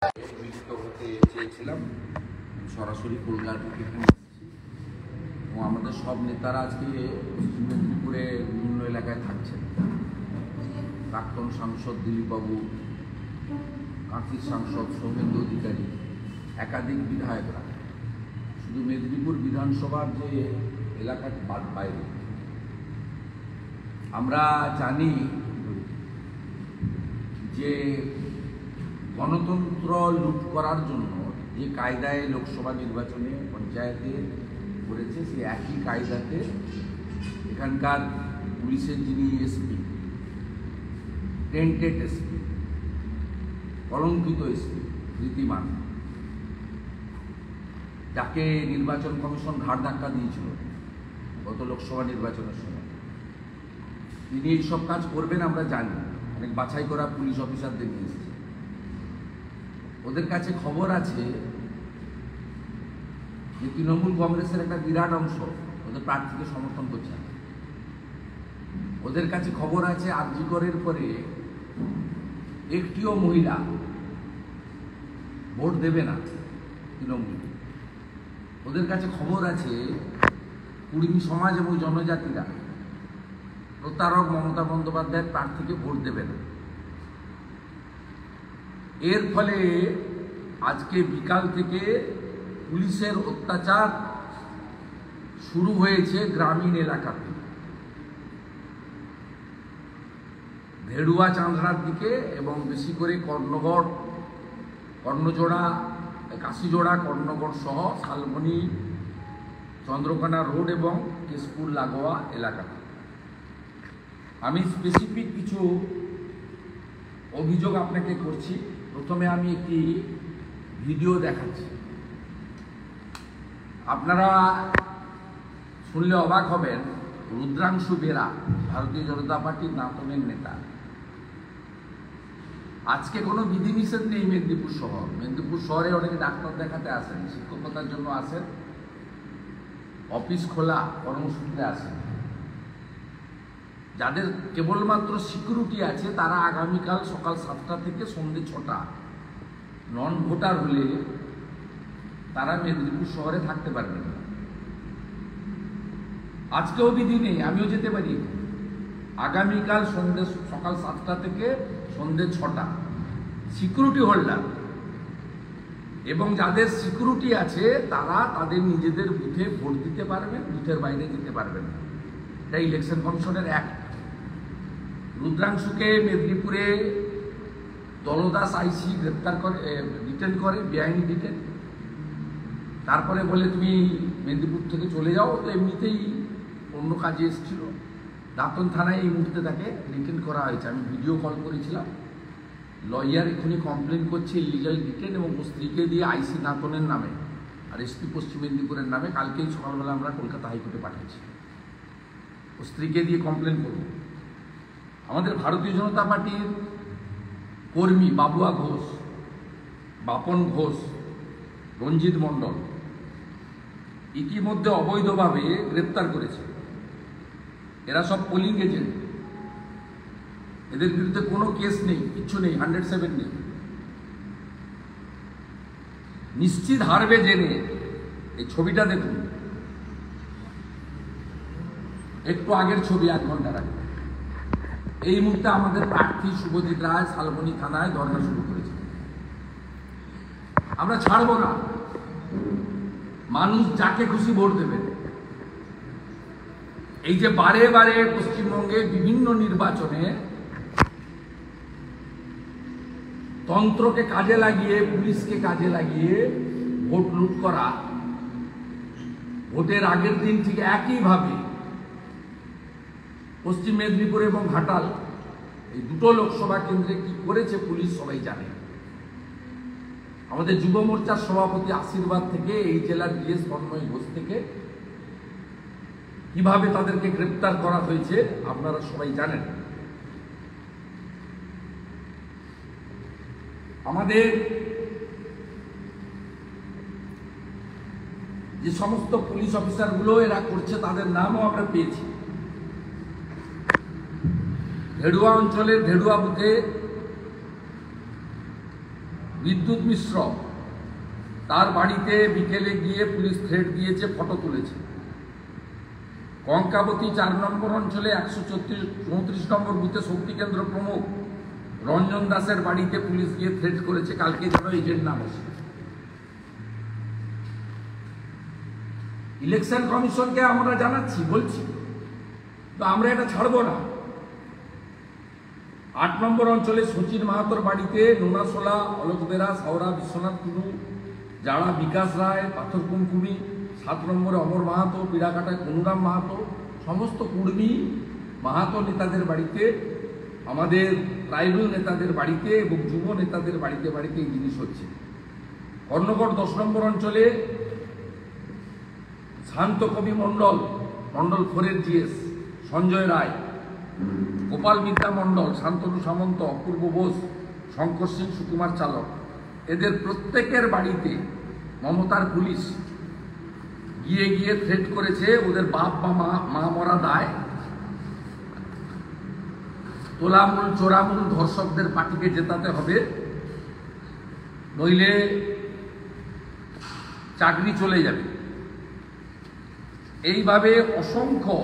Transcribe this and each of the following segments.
মিলিত হতে চেয়েছিলাম, সরাসরি কলকাতা থেকে এখানে এসেছি এবং আমাদের সব নেতারা আজকে পশ্চিম মেদিনীপুরে বিভিন্ন এলাকায় থাকছেন। প্রাক্তন সাংসদ দিলীপবাবু, কাঁথির সাংসদ সৌমেন্দ্র অধিকারী, একাধিক বিধায়করা, শুধু মেদিনীপুর বিধানসভার যে এলাকার বাইরে। আমরা জানি যে গণতন্ত্র লুট করার জন্য যে কায়দায় লোকসভা নির্বাচনে পঞ্চায়েতে করেছে, সেই একই কায়দাতে এখানকার পুলিশের যিনি এসপি, টেন্টেড এসপি, কলঙ্কিত এসপি রীতিমান, যাকে নির্বাচন কমিশন ঘাড় ধাক্কা দিয়েছিল গত লোকসভা নির্বাচনের সময়, তিনি এইসব কাজ করবেন আমরা জানি। অনেক বাছাই করা পুলিশ অফিসারদের নিয়ে এসেছে। ওদের কাছে খবর আছে যে তৃণমূল কংগ্রেসের একটা বিরাট অংশ ওদের প্রার্থীকে সমর্থন করছে। ওদের কাছে খবর আছে আরজি করের পরে একটিও মহিলা ভোট দেবে না তৃণমূল। ওদের কাছে খবর আছে কুর্মী সমাজ এবং জনজাতিরা প্রতারক মমতা বন্দ্যোপাধ্যায়ের প্রার্থীকে ভোট দেবে না। এর ফলে আজকে বিকাল থেকে পুলিশের অত্যাচার শুরু হয়েছে গ্রামীণ এলাকাতে, ধেড়ুয়া চাঁদড়ার দিকে এবং বেশি করে কর্ণগড়, কর্ণজোড়া, কাশিজোড়া, কর্ণগড় সহ শালবনী, চন্দ্রকোনা রোড এবং কেশপুর লাগোয়া এলাকাতে। আমি স্পেসিফিক কিছু অভিযোগ আপনাকে করছি। প্রথমে আমি একটি ভিডিও দেখাচ্ছি, আপনারা শুনলে অবাক হবেন। রুদ্রাংশু বেরা, ভারতীয় জনতা পার্টির নাতনের নেতা। আজকে কোনো বিধিনিষেধ নেই মেদিনীপুর শহর। মেদিনীপুর শহরে অনেকে ডাক্তার দেখাতে আসেন, শিক্ষকতার জন্য আসেন, অফিস খোলা কর্মসূত্রে আসেন। যাদের কেবলমাত্র সিকিউরিটি আছে তারা আগামীকাল সকাল 7টা থেকে সন্ধ্যে 6টা, নন ভোটার হলে তারা মেদিনীপুর শহরে থাকতে পারবে না। আজকেও বিধি নেই, আমিও যেতে পারি। আগামীকাল সকাল 7টা থেকে সন্ধ্যে 6টা সিকিউরিটি হোল্ডার এবং যাদের সিকিউরিটি আছে তারা তাদের নিজেদের বুথে ভোট দিতে পারবেন, বুথের বাইরে যেতে পারবেন না। এটা ইলেকশন কমিশনের অ্যাক্ট। রুদ্রাংশুকে মেদিনীপুরে দলদাস আইসি গ্রেপ্তার করে, ডিটেন করে, বেআইনি ডিটেন। তারপরে বলে তুমি মেদিনীপুর থেকে চলে যাও। তো এমনিতেই অন্য কাজে এসেছিল। দাঁতন থানায় এই মুহূর্তে তাকে ডিটেন করা হয়েছে। আমি ভিডিও কল করেছিলাম। লয়ার এখনই কমপ্লেন করছে ইলিগাল ডিটেন এবং ওর স্ত্রীকে দিয়ে আইসি দাঁতনের নামে আর এসপি পশ্চিম মেদিনীপুরের নামে কালকেই সকালবেলা আমরা কলকাতা হাইকোর্টে পাঠিয়েছি। ও স্ত্রীকে দিয়ে কমপ্লেন করব। আমাদের ভারতীয় জনতা পার্টির কর্মী বাবুয়া ঘোষ, বাপন ঘোষ, রঞ্জিত মণ্ডল ইতিমধ্যে অবৈধভাবে গ্রেপ্তার করেছে। এরা সব পোলিং এজেন্ট। এদের বিরুদ্ধে কোনো কেস নেই, কিচ্ছু নেই, 107 নেই। নিশ্চিত হারবে জেনে। এই ছবিটা দেখুন, একটু আগের ছবি, 1 ঘন্টার আগে। এই মুহূর্তে আমাদের প্রার্থী শুভজিৎ রায় শালবনী থানায় ধর্ণা শুরু করেছে। আমরা ছাড়বো না। মানুষ যাকে খুশি ভোট দেবে। এই যে বারে বারে পশ্চিমবঙ্গে বিভিন্ন নির্বাচনে তন্ত্রকে কাজে লাগিয়ে, পুলিশকে কাজে লাগিয়ে ভোট লুট করা, ভোটের আগের দিন ঠিক একইভাবে পশ্চিম মেদিনীপুর এবং ঘাটাল এই দুটো লোকসভা কেন্দ্রে কি করেছে পুলিশ সবাই জানে। আমাদের যুব মোর্চার সভাপতি আশীর্বাদ থেকে এই জেলার ডিএস তন্ময় ঘোষ থেকে কিভাবে তাদেরকে গ্রেপ্তার করা হয়েছে আপনারা সবাই জানেন। আমাদের যে সমস্ত পুলিশ অফিসারগুলো এরা করছে তাদের নামও আমরা পেয়েছি। ধেড়ুয়া অঞ্চলের ধেড়ুয়া বুথে বিদ্যুৎ মিশ্র, তার বাড়িতে বিকেলে গিয়ে পুলিশ থ্রেট দিয়েছে, ফটো তুলেছে। কঙ্কাবতী 4 নম্বর অঞ্চলে 134 নম্বর বুথে শক্তিকেন্দ্র প্রমুখ রঞ্জন দাসের বাড়িতে পুলিশ গিয়ে থ্রেট করেছে, কালকে যেন এজেন্ট না বসে। ইলেকশন কমিশনকে আমরা জানাচ্ছি, বলছি, তো আমরা এটা ছাড়বো না। 8 নম্বর অঞ্চলে সচিন মাহাতোর বাড়িতে নোনাশোলা, অলোক বেরা, সাওরা, বিশ্বনাথ টুডু, জাড়া বিকাশ রায়, পাথর কুমকুমি। 7 নম্বরে অমর মাহাতো, পিড়াকাটায় কনুরাম মাহাতো, সমস্ত কুর্মী মাহাতো নেতাদের বাড়িতে, আমাদের ট্রাইবাল নেতাদের বাড়িতে এবং যুব নেতাদের বাড়িতে বাড়িতে এই জিনিস হচ্ছে। কর্ণগড় 10 নম্বর অঞ্চলে শান্ত কবি মণ্ডল, মণ্ডল 4-এর জিএস, সঞ্জয় রায়, গোপাল বিদ্যা মণ্ডল, শান্তনু সামন্ত, অপূর্ব বোস, শঙ্কর সিং, সুকুমার চালক, এদের প্রত্যেকের বাড়িতে মমতার পুলিশ গিয়ে গিয়ে থ্রেট করেছে। ওদের বাপ বা মা মরা দায়, তোলামূল চোরামূল ধর্ষকদের পার্টিকে জেতাতে হবে, নইলে চাকরি চলে যাবে। এইভাবে অসংখ্য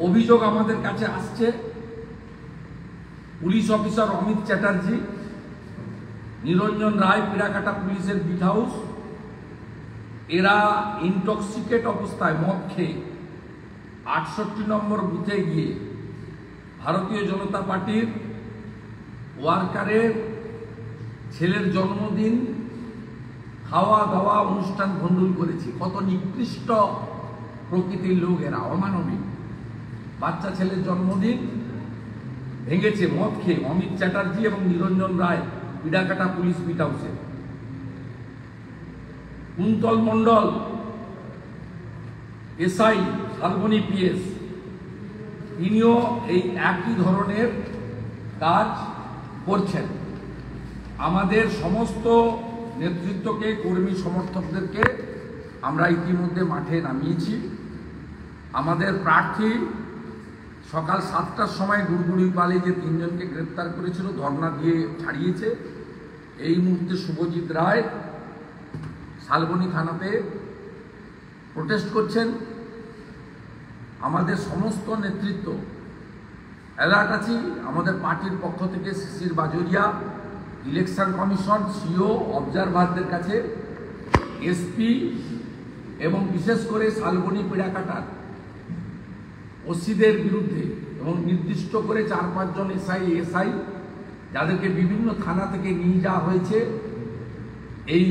অভিযোগ আমাদের কাছে আসছে। পুলিশ অফিসার অমিত চ্যাটার্জি, নিরঞ্জন রায়, পিড়াকাটা পুলিশের বিট হাউস, এরা ইনটক্সিকেট অবস্থায় মদ খেয়ে 68 নম্বর বুথে গিয়ে ভারতীয় জনতা পার্টির ওয়ার্কারের ছেলের জন্মদিন খাওয়া দাওয়া অনুষ্ঠান ভণ্ডুল করেছে। কত নিকৃষ্ট প্রকৃতির লোক এরা, অমানবিক। বাচ্চা ছেলের জন্মদিন ভেঙেছে মদ খেয়ে অমিত চ্যাটার্জি এবং নিরঞ্জন রায়, পিড়াকাটা পুলিশ বিট হাউসে। কুন্তল মণ্ডল এসআই, শালবনী পিএস, তিনিও এই একই ধরনের কাজ করছেন। আমাদের সমস্ত নেতৃত্বকে, কর্মী সমর্থকদেরকে আমরা ইতিমধ্যে মাঠে নামিয়েছি। আমাদের প্রার্থী সকাল 7টার সময় গুড়গুড়ি পালে যে 3 জনকে গ্রেপ্তার করেছিল, ধর্ণা দিয়ে ছাড়িয়েছে। এই মুহূর্তে শুভজিৎ রায় শালবনী থানাতে প্রোটেস্ট করছেন। আমাদের সমস্ত নেতৃত্ব অ্যালার্ট আছি। আমাদের পার্টির পক্ষ থেকে শিশির বাজরিয়া, ইলেকশন কমিশন, সিও, অবজারভারদের কাছে, এসপি এবং বিশেষ করে শালবনী পিড়াকাটার ওসিদের বিরুদ্ধে এবং নির্দিষ্ট করে 4-5 জন এসআই যাদেরকে বিভিন্ন থানা থেকে নিয়ে যাওয়া হয়েছে এই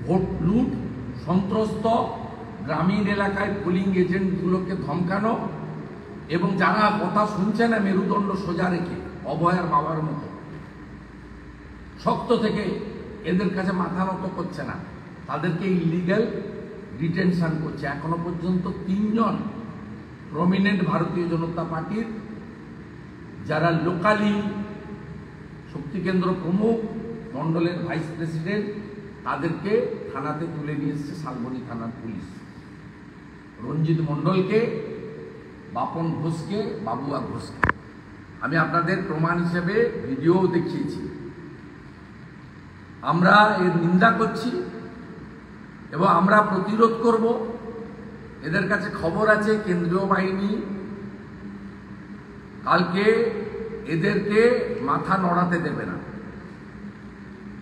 ভোট লুট, সন্ত্রস্ত গ্রামীণ এলাকায় পোলিং এজেন্টগুলোকে ধমকানো এবং যারা কথা শুনছে না মেরুদণ্ড সোজা রেখে অভয়ার বাবার মতো শক্ত থেকে এদের কাছে মাথা নত করছে না, তাদেরকে ইলিগ্যাল ডিটেনশন করছে। এখনো পর্যন্ত 3 জন প্রমিনেন্ট ভারতীয় জনতা পার্টির যারা লোকালি শক্তিকেন্দ্র প্রমুখ, মণ্ডলের ভাইস প্রেসিডেন্ট, তাদেরকে থানাতে তুলে নিয়ে এসছে শালবনী থানার পুলিশ। রঞ্জিত মণ্ডলকে, বাপন ঘোষকে, বাবুয়া ঘোষকে আমি আপনাদের প্রমাণ হিসেবে ভিডিও দেখিয়েছি। আমরা এর নিন্দা করছি এবং আমরা প্রতিরোধ করব। এদের কাছে খবর আছে কেন্দ্রীয় বাহিনী কালকে এদেরকে মাথা নড়াতে দেবে না।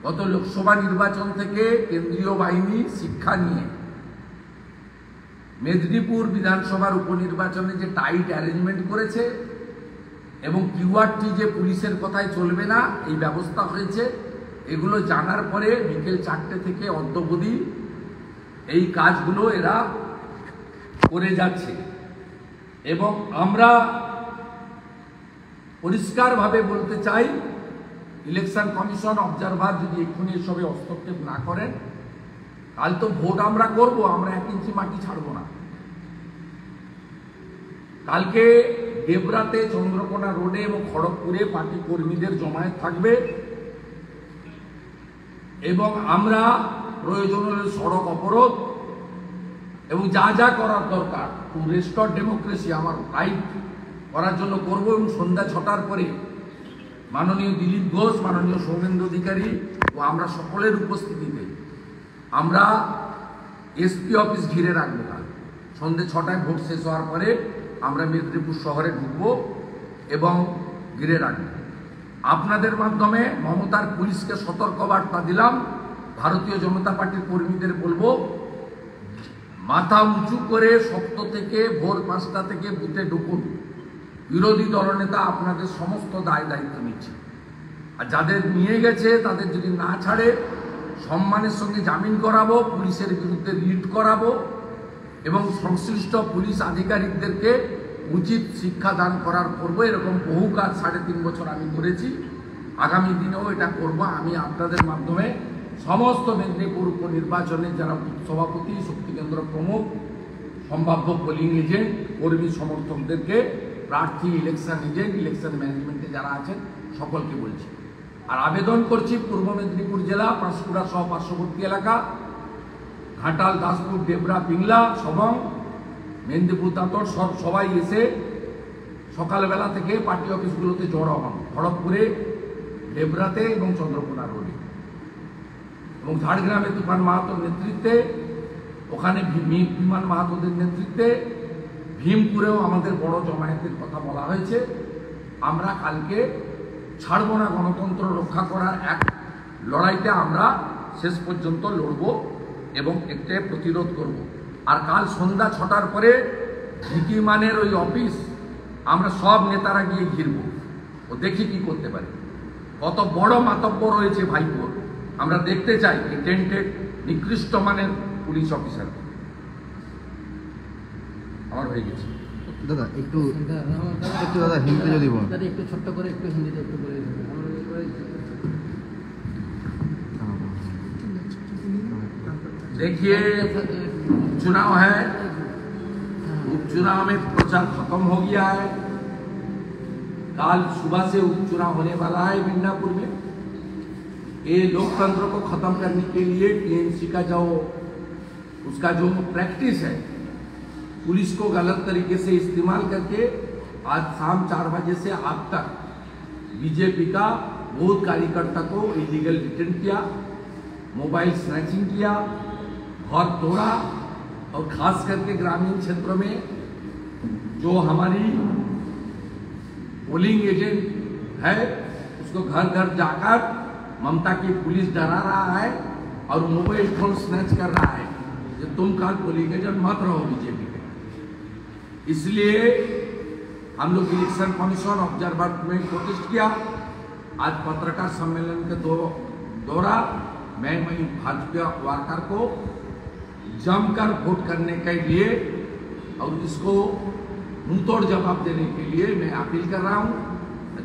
গত লোকসভা নির্বাচন থেকে কেন্দ্রীয় বাহিনী শিক্ষা নিয়ে মেদিনীপুর বিধানসভার উপনির্বাচনে যে টাইট অ্যারেঞ্জমেন্ট করেছে এবং কিউআরটি যে পুলিশের কথায় চলবে না এই ব্যবস্থা হয়েছে, এগুলো জানার পরে বিকেল 4টে থেকে অদ্যাবধি এই কাজগুলো এরা করে যাচ্ছে। এবং আমরা পরিষ্কারভাবে বলতে চাই, ইলেকশন কমিশন, অবজারভার যদি এক্ষুনি এসবে হস্তক্ষেপ না করেন, কাল তো ভোট আমরা করব, আমরা 1 ইঞ্চি মাটি ছাড়বো না। কালকে দেবরাতে, চন্দ্রকোনা রোডে এবং খড়গপুরে পার্টি কর্মীদের জমায়েত থাকবে এবং আমরা প্রয়োজন হলে সড়ক অবরোধ এবং যা যা করার দরকার টু রেস্টোর ডেমোক্রেসি, আমার রাইট করার জন্য করব এবং সন্ধ্যা 6টার পরে মাননীয় দিলীপ ঘোষ, মাননীয় সৌমেন্দ্র অধিকারী ও আমরা সকলের উপস্থিতিতে আমরা এসপি অফিস ঘিরে রাখবো। সন্ধ্যে 6টায় ভোট শেষ হওয়ার পরে আমরা মেদিনীপুর শহরে ঢুকব এবং ঘিরে রাখব। আপনাদের মাধ্যমে মমতার পুলিশকে সতর্কবার্তা দিলাম, ভারতীয় জনতা পার্টির কর্মীদের বলবো, মাথা উঁচু করে 7 থেকে ভোর 5টা থেকে বুথে ঢুকুন। বিরোধী দলনেতা আপনাদের সমস্ত দায়িত্ব নিচ্ছে, আর যাদের নিয়ে গেছে তাদের যদি না ছাড়ে সম্মানের সঙ্গে জামিন করাবো, পুলিশের বিরুদ্ধে রিট করাবো এবং সংশ্লিষ্ট পুলিশ আধিকারিকদেরকে উচিত শিক্ষা দান করার করবো। এরকম বহু কাজ 3.5 বছর আমি করেছি, আগামী দিনেও এটা করব। আমি আপনাদের মাধ্যমে সমস্ত মেদিনীপুর উপনির্বাচনের যারা সভাপতি, শক্তি কেন্দ্র প্রমুখ, সম্ভাব্য পোলিং এজেন্ট, কর্মী সমর্থকদেরকে, প্রার্থী, ইলেকশন এজেন্ট, ইলেকশন ম্যানেজমেন্টে যারা আছেন সকলকে বলছি। আর আবেদন করছি পূর্ব মেদিনীপুর জেলা, পাঁশকুড়া সহ পার্শ্ববর্তী এলাকা, ঘাটাল, দাসপুর, ডেবরা, পিংলা, সবং, মেদিনীপুর, তাঁতর সবাই এসে সকালবেলা থেকে পার্টি অফিসগুলোতে জড়ো হন, খড়গপুরে, ডেবরাতে এবং চন্দ্রকোনা রোডে, এবং ঝাড়গ্রামে তুফান মাহাতোর নেতৃত্বে, ওখানে বিমান মাহাতোদের নেতৃত্বে, ভীমপুরেও আমাদের বড় জমায়েতের কথা বলা হয়েছে। আমরা কালকে ছাড়ব না, গণতন্ত্র রক্ষা করার এক লড়াইটা আমরা শেষ পর্যন্ত লড়ব এবং এতে প্রতিরোধ করব। আর কাল সন্ধ্যা 6টার পরে ভিকিমানের ওই অফিস আমরা সব নেতারা গিয়ে ঘিরব, ও দেখি কি করতে পারি। কত বড় মাতব্য রয়েছে ভাইপোর, আমরা দেখতে চাই এই টেন্টেড নিকৃষ্ট মানের পুলিশ অফিসার। আমার হয়ে গেছে দাদা, একটু দাদা হিন্দিতে যদি বলেন, দাদা একটু ছোট্ট করে, একটু হিন্দিতে একটু বলে দেবেন। देखिए, चुनाव है, उपचुनाव में प्रचार खत्म हो गया है। कल सुबह से उपचुनाव होने वाला है मिदनापुर में। ये लोकतंत्र को खत्म करने के लिए टीएमसी का उसका जो प्रैक्टिस है, पुलिस को गलत तरीके से इस्तेमाल करके आज शाम 4 बजे से आज तक बीजेपी का बहुत कार्यकर्ता को इलीगल डिटेन किया, मोबाइल स्नैचिंग किया, घर तोड़ा, और खास करके ग्रामीण क्षेत्रों में जो हमारी पोलिंग एजेंट है उसको घर घर जाकर ममता की पुलिस डरा रहा है और मोबाइल फोन स्नैच कर रहा है कि तुम कल पोलिंग एजेंट मत रहो बीजेपी के। इसलिए हम लोग इलेक्शन कमीशन ऑब्जर्वर में प्रोटेस्ट किया। आज पत्रकार सम्मेलन के दौरा मैं भाजपा वर्कर को जमकर वोट करने के लिए और इसको मुंहतोड़ जवाब देने के लिए मैं अपील कर रहा हूं,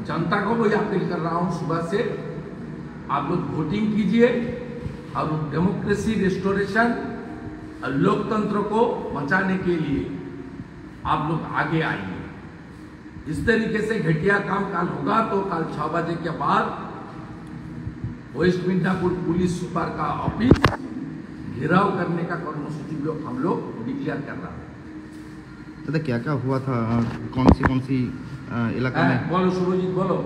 जनता को भी अपील कर रहा हूं, सुबह से आप लोग वोटिंग कीजिए और डेमोक्रेसी रिस्टोरेशन और लोकतंत्र को बचाने के लिए आप लोग आगे आइए। इस तरीके से घटिया काम कल होगा तो कल 6 बजे के बाद वेस्ट मिदनापुर पुलिस सुपर का ऑफिस घेराव करने का कर्मसूची हम लोग डिक्लेयर कर रहा है। दादा क्या क्या हुआ था, कौन सी इलाका में? बोलो शुभजीत, बोलो।